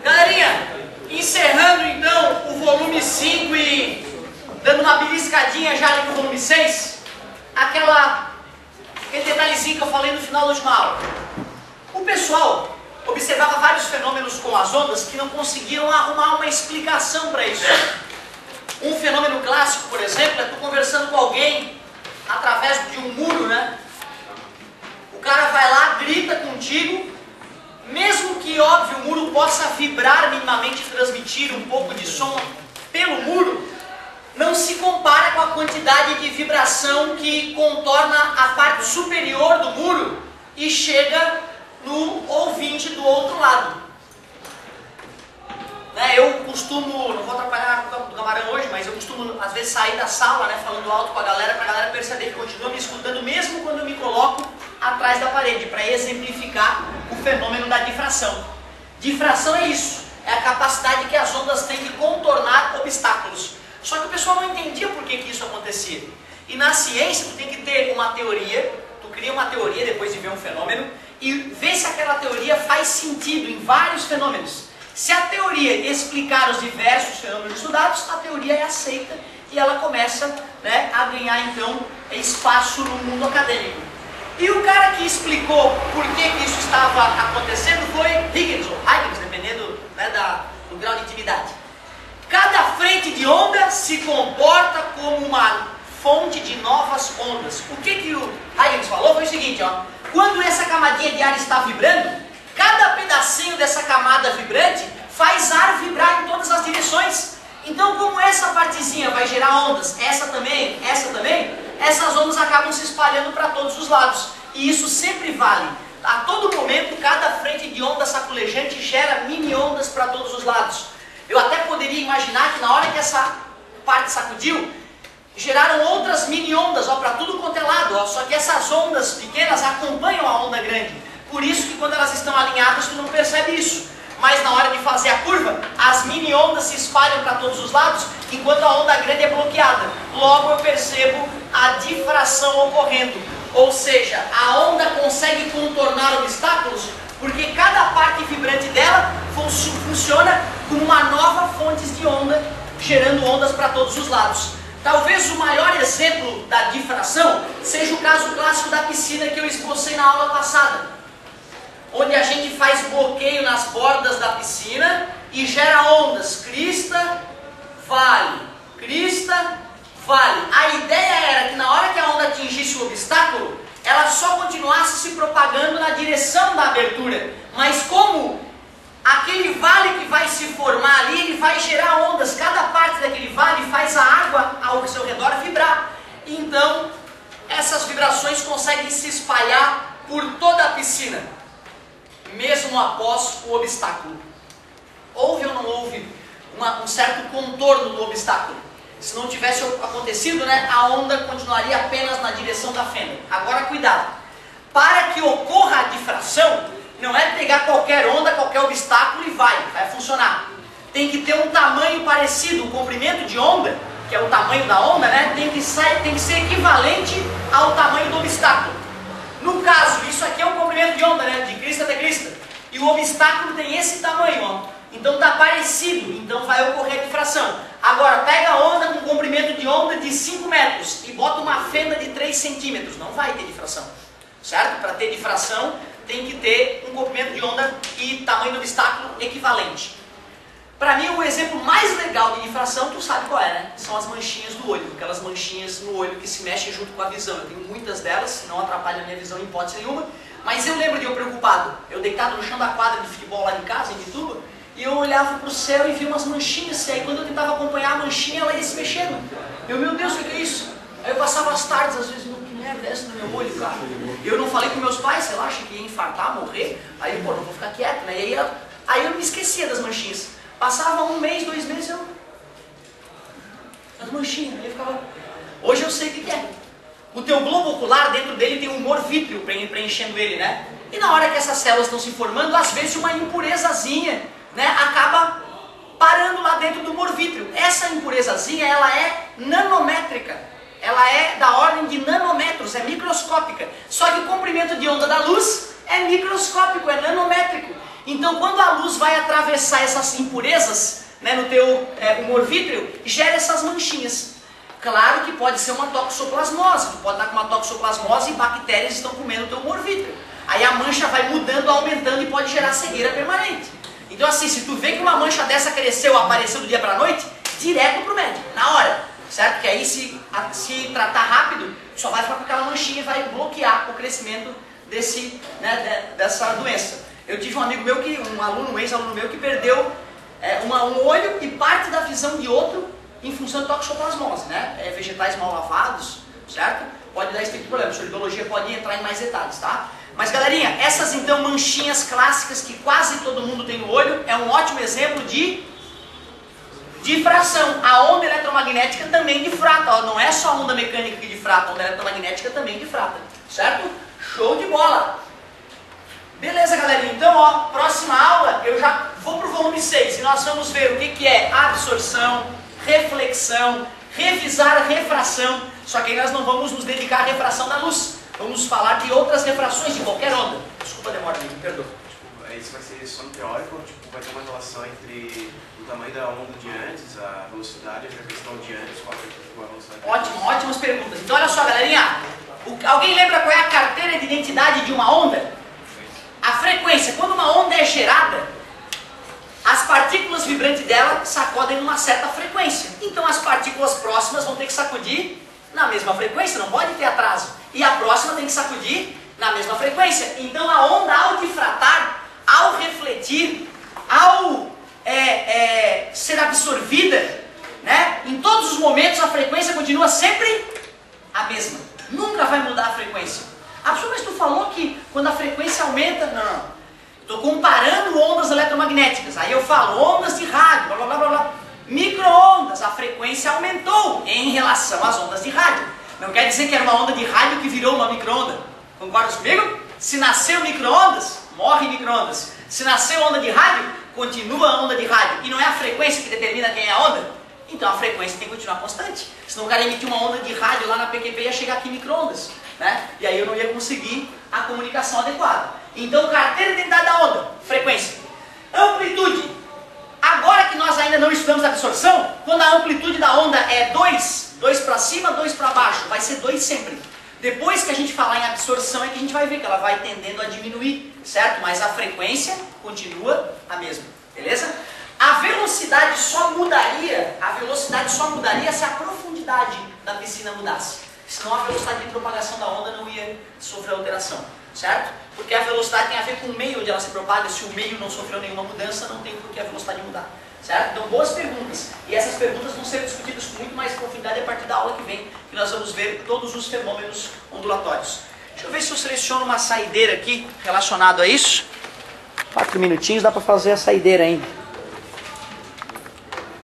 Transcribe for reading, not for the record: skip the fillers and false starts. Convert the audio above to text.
Galerinha, encerrando então o volume 5 e dando uma beliscadinha já ali no volume 6, aquele detalhezinho que eu falei no final da última aula. O pessoal observava vários fenômenos com as ondas que não conseguiam arrumar uma explicação para isso. Um fenômeno clássico, por exemplo, é tu conversando com alguém através de um muro, né? O cara vai lá, grita contigo, mesmo que, óbvio, o muro possa vibrar minimamente e transmitir um pouco de som pelo muro, não se compara com a quantidade de vibração que contorna a parte superior do muro e chega no ouvinte do outro lado. Eu costumo, não vou atrapalhar o campo do camarão hoje, mas eu costumo às vezes sair da sala, falando alto com a galera, para a galera perceber que continua me escutando mesmo quando eu me coloco atrás da parede, para exemplificar o fenômeno da difração. Difração é isso, é a capacidade que as ondas têm de contornar obstáculos. Só que o pessoal não entendia por que isso acontecia. E na ciência tu tem que ter uma teoria, tu cria uma teoria depois de ver um fenômeno e ver se aquela teoria faz sentido em vários fenômenos. Se a teoria explicar os diversos fenômenos estudados, a teoria é aceita e ela começa a ganhar então espaço no mundo acadêmico. E o cara que explicou por que isso estava acontecendo foi Huygens, ou Huygens, dependendo do grau de intimidade. Cada frente de onda se comporta como uma fonte de novas ondas. O que o Huygens falou foi o seguinte, quando essa camadinha de ar está vibrando, cada pedacinho dessa camada vibrante faz ar vibrar em todas as direções. Então, como essa partezinha vai gerar ondas, essa também, essas ondas acabam se espalhando para todos os lados. E isso sempre vale. A todo momento, cada frente de onda saculejante gera mini ondas para todos os lados. Eu até poderia imaginar que na hora que essa parte sacudiu, geraram outras mini ondas para tudo quanto é lado. Só que essas ondas pequenas acompanham a onda grande. Por isso que quando elas estão alinhadas, tu não percebe isso. Mas na hora de fazer a curva, as mini ondas se espalham para todos os lados, enquanto a onda grande é bloqueada. Logo eu percebo a difração ocorrendo. Ou seja, a onda consegue contornar obstáculos, porque cada parte vibrante dela funciona como uma nova fonte de onda, gerando ondas para todos os lados. Talvez o maior exemplo da difração seja o caso clássico da piscina que eu esbocei na aula passada, onde a gente faz bloqueio nas bordas da piscina e gera ondas, crista, vale, crista, vale. A ideia era que na hora que a onda atingisse o obstáculo, ela só continuasse se propagando na direção da abertura. Mas como aquele vale que vai se formar ali, ele vai gerar ondas, cada parte daquele vale faz a água ao seu redor vibrar. Então, essas vibrações conseguem se espalhar por toda a piscina, mesmo após o obstáculo. Houve ou não houve um certo contorno do obstáculo? Se não tivesse acontecido, a onda continuaria apenas na direção da fenda. Agora cuidado, para que ocorra a difração, não é pegar qualquer onda, qualquer obstáculo e vai funcionar. Tem que ter um tamanho parecido, o comprimento de onda, que é o tamanho da onda, tem que ser equivalente ao tamanho do obstáculo. No caso, isso aqui é um comprimento de onda, de crista até crista. E o obstáculo tem esse tamanho, Então está parecido, então vai ocorrer difração. Agora, pega a onda com comprimento de onda de 5 metros e bota uma fenda de 3 centímetros. Não vai ter difração, certo? Para ter difração, tem que ter um comprimento de onda e tamanho do obstáculo equivalente. Para mim, o exemplo mais legal de difração, tu sabe qual é, São as manchinhas do olho. Aquelas manchinhas no olho que se mexem junto com a visão. Eu tenho muitas delas, não atrapalham a minha visão em hipótese nenhuma. Mas eu lembro de eu preocupado. Eu deitado no chão da quadra de futebol lá em casa, em Ituba, e eu olhava para o céu e via umas manchinhas. E aí quando eu tentava acompanhar a manchinha, ela ia se mexendo. Meu Deus, o que é isso? Aí eu passava as tardes, às vezes, que merda é essa no meu olho, cara? Eu não falei com meus pais, sei lá, achei que ia infartar, morrer. Aí, não vou ficar quieto, E aí eu me esquecia das manchinhas. Passava 1 mês, 2 meses, as manchinhas, aí eu ficava... Hoje eu sei o que é. O teu globo ocular, dentro dele tem um humor vítreo preenchendo ele, E na hora que essas células estão se formando, às vezes uma impurezazinha, acaba parando lá dentro do humor vítreo. Essa impurezazinha, ela é nanométrica. ela é da ordem de nanômetros, é microscópica. Só que o comprimento de onda da luz é microscópico, é nanométrico. Então quando a luz vai atravessar essas impurezas, né, no teu humor vítreo, gera essas manchinhas. Claro que pode ser uma toxoplasmose, tu pode estar com uma toxoplasmose e bactérias estão comendo o teu humor vítreo. Aí a mancha vai mudando, aumentando e pode gerar cegueira permanente. Então assim, se tu vê que uma mancha dessa cresceu, apareceu do dia para a noite, direto pro médico, na hora, certo? Que aí se tratar rápido, só vai ficar com aquela manchinha e vai bloquear o crescimento dessa doença. Eu tive um amigo meu, um ex-aluno meu, que perdeu um olho e parte da visão de outro em função de toxoplasmose, né? Vegetais mal lavados, certo? Pode dar esse tipo de problema. A solidologia pode entrar em mais detalhes, tá? Mas galerinha, essas então manchinhas clássicas que quase todo mundo tem no olho, é um ótimo exemplo de difração. A onda eletromagnética também difrata, ó, não é só a onda mecânica que difrata, a onda eletromagnética também difrata, certo? Show de bola! Beleza, galerinha, então ó, próxima aula eu já vou pro volume 6 e nós vamos ver o que é absorção, reflexão, revisar a refração, só que aí nós não vamos nos dedicar à refração da luz, vamos falar de outras refrações de qualquer onda. Desculpa a demora, me perdoa. Isso vai ser só no teórico, vai ter uma relação entre o tamanho da onda de antes, a velocidade, a questão de antes, qual a velocidade? Ótimo, ótimas perguntas. Então olha só, galerinha, alguém lembra qual é a carteira de identidade de uma onda? A frequência. Quando uma onda é gerada, as partículas vibrantes dela sacodem numa certa frequência. Então as partículas próximas vão ter que sacudir na mesma frequência, não pode ter atraso. E a próxima tem que sacudir na mesma frequência. Então a onda, ao difratar, ao refletir, ao ser absorvida, né, em todos os momentos a frequência continua sempre a mesma. Nunca vai mudar a frequência. Ah, mas tu falou que quando a frequência aumenta... Não. Estou comparando ondas eletromagnéticas. Aí eu falo ondas de rádio, blá blá blá blá. Micro-ondas, a frequência aumentou em relação às ondas de rádio. Não quer dizer que era uma onda de rádio que virou uma micro-onda. Concordas comigo? Se nasceu micro-ondas, morre micro-ondas. Se nasceu onda de rádio, continua a onda de rádio. E não é a frequência que determina quem é a onda? Então a frequência tem que continuar constante. Senão o cara emitir uma onda de rádio lá na PQP ia chegar aqui em micro-ondas, né? E aí eu não ia conseguir a comunicação adequada. Então carteira de identidade da onda, frequência. Amplitude. Agora que nós ainda não estudamos a absorção, quando a amplitude da onda é 2 para cima, 2 para baixo, vai ser 2 sempre. Depois que a gente falar em absorção é que a gente vai ver que ela vai tendendo a diminuir, certo? Mas a frequência continua a mesma, beleza? A velocidade só mudaria se a profundidade da piscina mudasse. Senão a velocidade de propagação da onda não ia sofrer alteração, certo? Porque a velocidade tem a ver com o meio onde ela se propaga. Se o meio não sofreu nenhuma mudança, não tem por que a velocidade mudar, certo? Então, boas perguntas. E essas perguntas vão ser discutidas com muito mais profundidade a partir da aula que vem, que nós vamos ver todos os fenômenos ondulatórios. Deixa eu ver se eu seleciono uma saideira aqui relacionado a isso. 4 minutinhos, dá para fazer a saideira ainda.